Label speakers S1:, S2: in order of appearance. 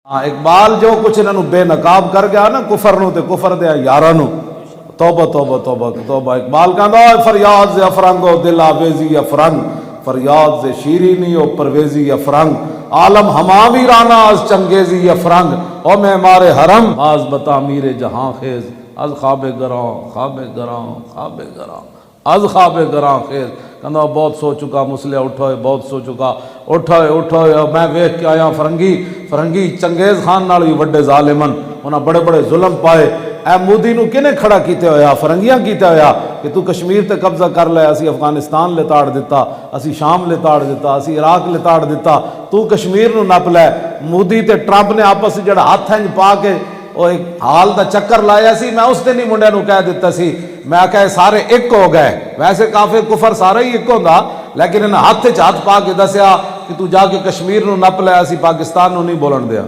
S1: हाँ इकबाल जो कुछ इन्हों बेनकाब कर गया ना कुफर नूं ते कुफर दे यारां नूं, तौबा तौबा तौबा तौबा। इकबाल कहंदा फरियाद से अफरंगो दिल आवेजी अफरंग, फरियाद से शीरीनी ओ परवेजी अफरंग, आलम हमा वीराना अज चंगेजी अफरंग, ओ मैं मारे हरम आज बता मीरे जहां खेज, अज ख्वाबे गरां ख्वाबे गरां ख्वाबे गरां अज ख्वाबे गरां खेज। कहना बहुत सो चुका मुसलिया उठो, बहुत सो चुका उठो उठो, मैं वेख के आया फरंगी फरंगी चंगेज खान नाल भी वड्डे जालिमन, उन्हें बड़े बड़े जुल्म पाए। ए मोदी नूं किने खड़ा किया होया, फरंगियां किया होया कि तू कश्मीर ते कब्जा कर लै, असी अफगानिस्तान लिताड़ दिता, असी शाम लिताड़ दिता, असी इराक लिताड़ दिता, तू कश्मीर नूं नप लै। मोदी ते ट्रंप ने आपस जड़ा हाथ इंज पा के वो एक हाल का चक्कर लाया सी। मैं उस दिन ही मुंडे नूं कह दिता सी, मैं कहा सारे एक हो गए। वैसे काफिर कुफर सारा ही एक होंदा, लेकिन इन्हें हाथ च हाथ पा के दसिया कि तू जाके कश्मीर नूं नप लै, असी पाकिस्तान नूं नहीं बोलन दिया।